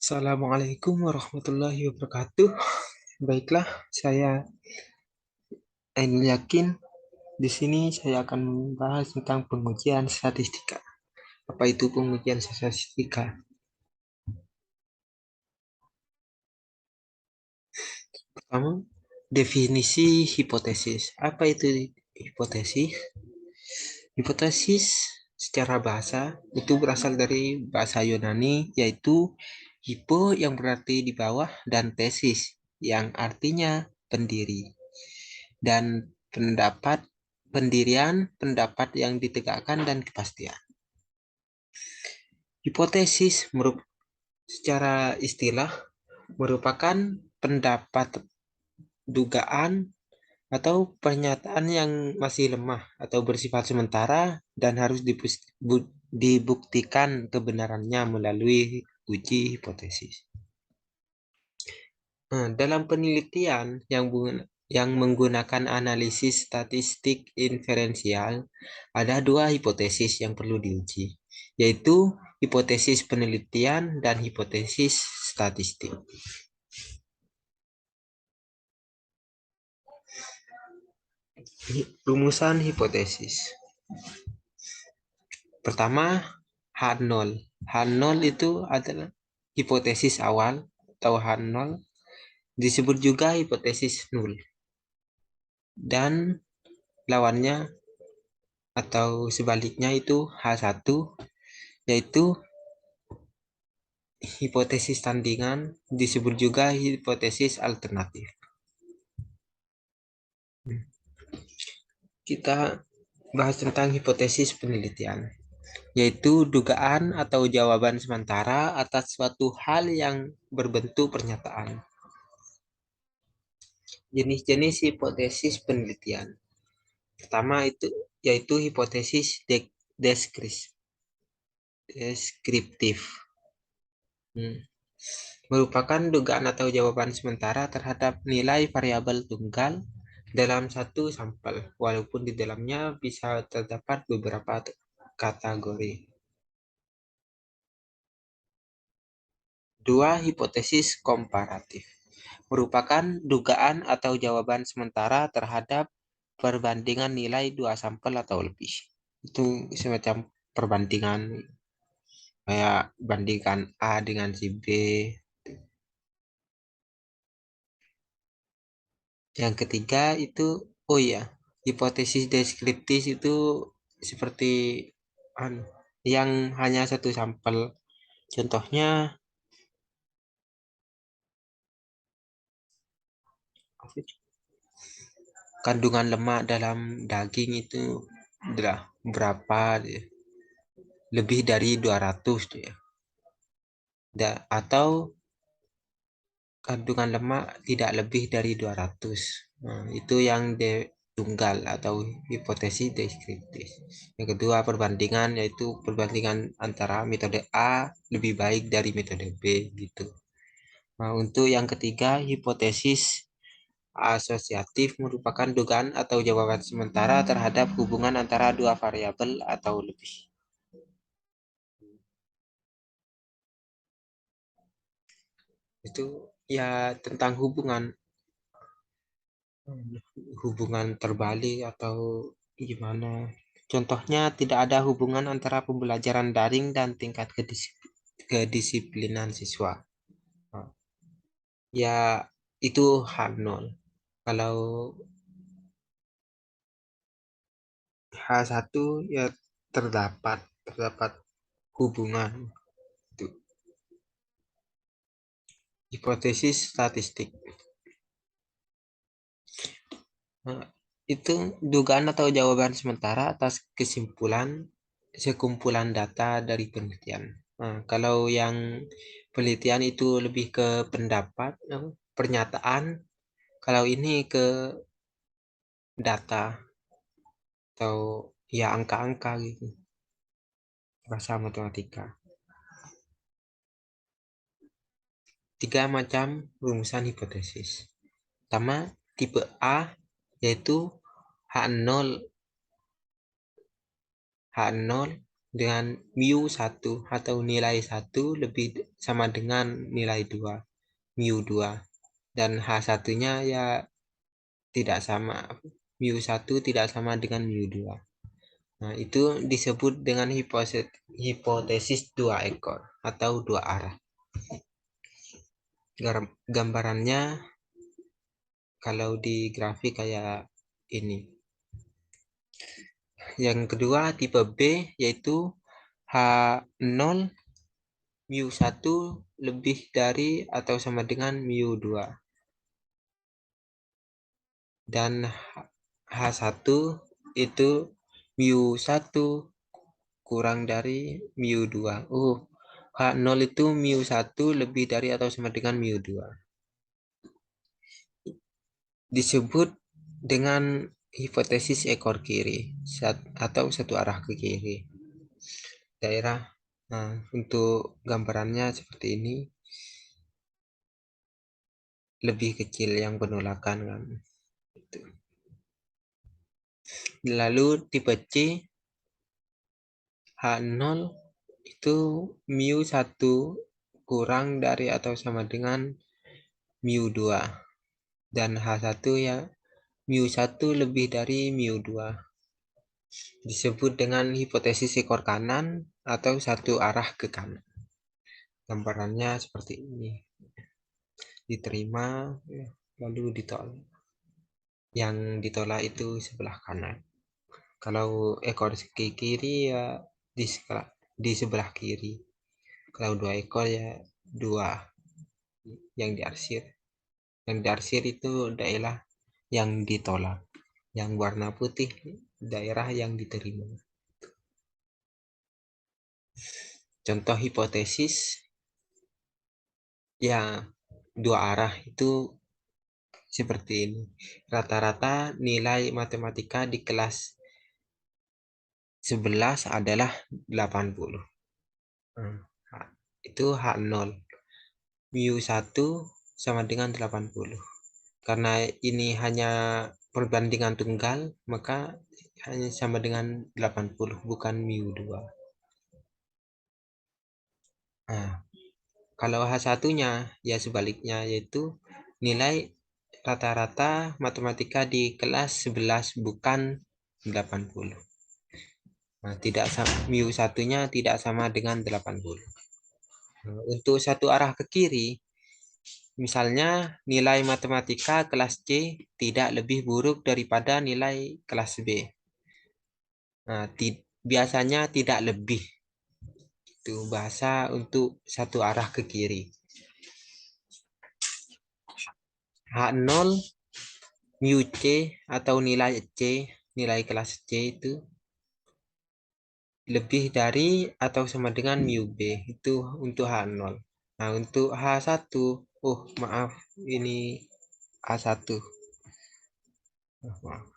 Assalamualaikum warahmatullahi wabarakatuh. Baiklah, saya Ainul Yakin. Di sini saya akan membahas tentang pengujian statistika. Apa itu pengujian statistika? Pertama, definisi hipotesis. Apa itu hipotesis? Hipotesis secara bahasa itu berasal dari bahasa Yunani, yaitu hipo yang berarti di bawah dan tesis yang artinya pendiri. Dan pendapat pendirian pendapat yang ditegakkan dan kepastian. Hipotesis secara istilah merupakan pendapat, dugaan, atau pernyataan yang masih lemah atau bersifat sementara dan harus dibuktikan kebenarannya melalui uji hipotesis. Nah, dalam penelitian yang menggunakan analisis statistik inferensial, ada dua hipotesis yang perlu diuji, yaitu hipotesis penelitian dan hipotesis statistik. Rumusan hipotesis. Pertama, H0. H0 itu adalah hipotesis awal atau H0, disebut juga hipotesis nul. Dan lawannya atau sebaliknya itu H1, yaitu hipotesis tandingan, disebut juga hipotesis alternatif. Kita bahas tentang hipotesis penelitian, yaitu dugaan atau jawaban sementara atas suatu hal yang berbentuk pernyataan. Jenis-jenis hipotesis penelitian. Pertama itu yaitu hipotesis deskriptif. Merupakan dugaan atau jawaban sementara terhadap nilai variabel tunggal dalam satu sampel, walaupun di dalamnya bisa terdapat beberapa kategori. Dua, hipotesis komparatif. Merupakan dugaan atau jawaban sementara terhadap perbandingan nilai dua sampel atau lebih. Itu semacam perbandingan, kayak bandingkan A dengan si B. Yang ketiga itu, oh ya, hipotesis deskriptif itu seperti yang hanya satu sampel. Contohnya, kandungan lemak dalam daging itu adalah berapa, lebih dari 200 ya. Atau kandungan lemak tidak lebih dari 200. Nah, itu yang tunggal atau hipotesis deskriptif. Yang kedua, perbandingan, yaitu perbandingan antara metode A lebih baik dari metode B gitu. Nah, untuk yang ketiga, hipotesis asosiatif merupakan dugaan atau jawaban sementara terhadap hubungan antara dua variabel atau lebih. Itu ya tentang hubungan terbalik atau gimana. Contohnya, tidak ada hubungan antara pembelajaran daring dan tingkat kedisiplinan siswa. Nah, ya itu H0. Kalau H1 ya terdapat hubungan. Itu hipotesis statistik. Nah, itu dugaan atau jawaban sementara atas sekumpulan data dari penelitian. Nah, kalau yang penelitian itu lebih ke pendapat, pernyataan. Kalau ini ke data atau ya angka-angka gitu, bahasa matematika. 3 macam rumusan hipotesis. Pertama, tipe A, yaitu H0 dengan mu 1 atau nilai 1 lebih sama dengan nilai 2, mu 2. Dan H1-nya ya tidak sama, mu 1 tidak sama dengan mu 2. Nah, itu disebut dengan hipotesis dua ekor atau dua arah. Gambarannya kalau di grafik kayak ini. Yang kedua tipe B yaitu H0 mu 1 lebih dari atau sama dengan mu 2 dan H1 itu mu 1 kurang dari mu 2. H0 itu mu 1 lebih dari atau sama dengan mu 2. Disebut dengan hipotesis ekor kiri atau satu arah ke kiri. Daerah, nah, untuk gambarannya seperti ini, lebih kecil yang penolakan kan. Lalu tipe C H0 itu mu 1 kurang dari atau sama dengan mu 2 dan H1 ya mu 1 lebih dari mu 2. Disebut dengan hipotesis ekor kanan atau satu arah ke kanan. Gambarannya seperti ini. Diterima lalu ditolak. Yang ditolak itu sebelah kanan. Kalau ekor ke kiri ya di sebelah kiri. Kalau dua ekor ya dua yang diarsir. Yang diarsir itu daerah yang ditolak. Yang warna putih daerah yang diterima. Contoh hipotesis ya dua arah itu seperti ini. Rata-rata nilai matematika di kelas 11 adalah 80. Itu H0. Mu 1 sama dengan 80. Karena ini hanya perbandingan tunggal, maka hanya sama dengan 80, bukan mu 2. Nah, kalau H1-nya ya sebaliknya, yaitu nilai rata-rata matematika di kelas 11 bukan 80. Nah, tidak sama, mu 1-nya tidak sama dengan 80. Nah, untuk satu arah ke kiri, misalnya nilai matematika kelas C tidak lebih buruk daripada nilai kelas B. Nah, biasanya tidak lebih. Itu bahasa untuk satu arah ke kiri. H0 mu C atau nilai C, nilai kelas C itu lebih dari atau sama dengan mu B. Itu untuk H0. Nah, untuk H1, maaf, ini A1. Maaf.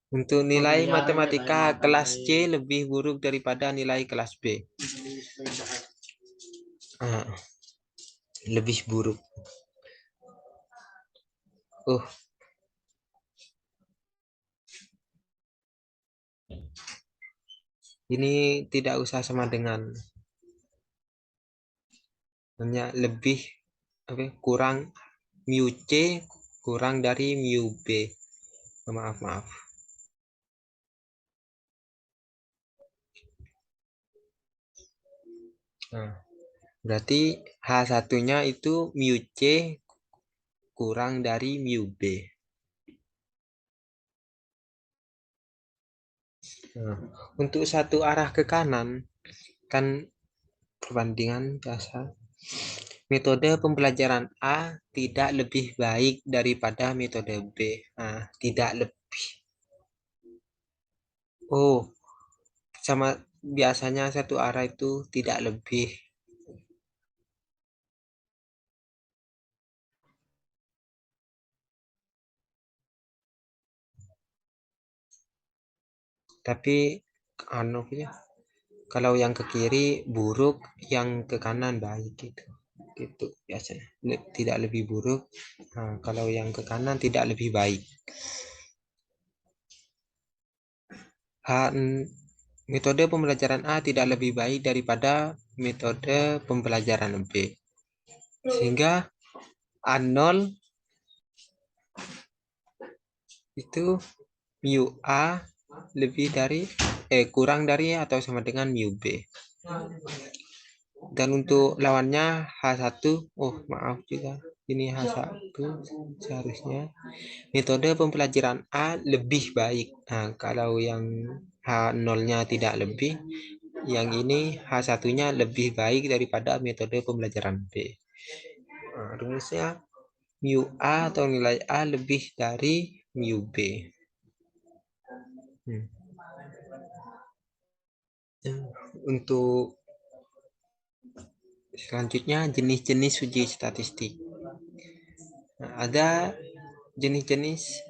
Untuk nilai matematika kelas C lebih buruk daripada nilai kelas B. Lebih buruk. Ini tidak usah sama dengan. Hanya lebih kurang mu C kurang dari mu B. Maaf. Nah, berarti H1-nya itu mu C kurang dari mu B. Nah, untuk satu arah ke kanan kan perbandingan biasa. Metode pembelajaran A tidak lebih baik daripada metode B. Nah, tidak lebih. Sama biasanya satu arah itu tidak lebih. Tapi anu ya, kalau yang ke kiri buruk, yang ke kanan baik gitu. Gitu biasanya. Tidak lebih buruk. Nah, kalau yang ke kanan tidak lebih baik. H, metode pembelajaran A tidak lebih baik daripada metode pembelajaran B. Sehingga A0 itu mu A lebih dari kurang dari atau sama dengan mu B. Dan untuk lawannya H1, oh maaf juga, ini H1 seharusnya metode pembelajaran A lebih baik. Nah, kalau yang H0-nya tidak lebih, yang ini H1-nya lebih baik daripada metode pembelajaran B. Nah, rumusnya mu A atau nilai A lebih dari mu B. Hmm. Untuk selanjutnya jenis-jenis uji statistik. Nah, ada jenis-jenis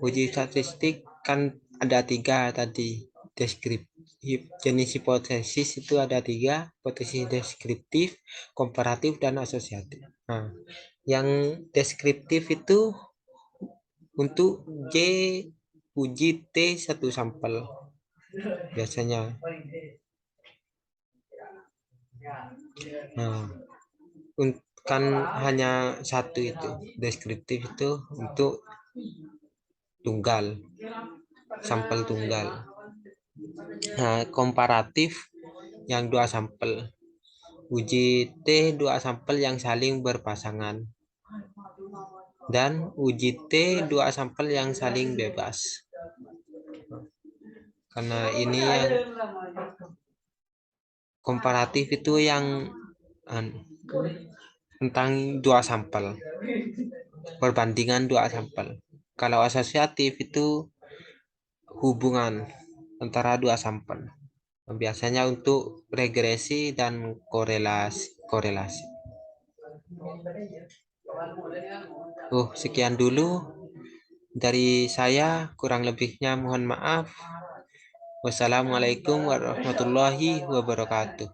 uji statistik kan ada 3 tadi. Deskriptif, jenis hipotesis itu ada 3, hipotesis deskriptif, komparatif, dan asosiatif. Nah, yang deskriptif itu untuk J uji T satu sampel biasanya. Nah, kan hanya satu itu. Deskriptif itu untuk tunggal, sampel tunggal. Nah, komparatif yang 2 sampel. Uji T 2 sampel yang saling berpasangan. Dan uji T 2 sampel yang saling bebas. Karena ini yang komparatif itu yang tentang 2 sampel. Perbandingan 2 sampel. Kalau asosiatif itu hubungan antara 2 sampel. Biasanya untuk regresi dan korelasi. Sekian dulu dari saya, kurang lebihnya mohon maaf. Wassalamualaikum warahmatullahi wabarakatuh.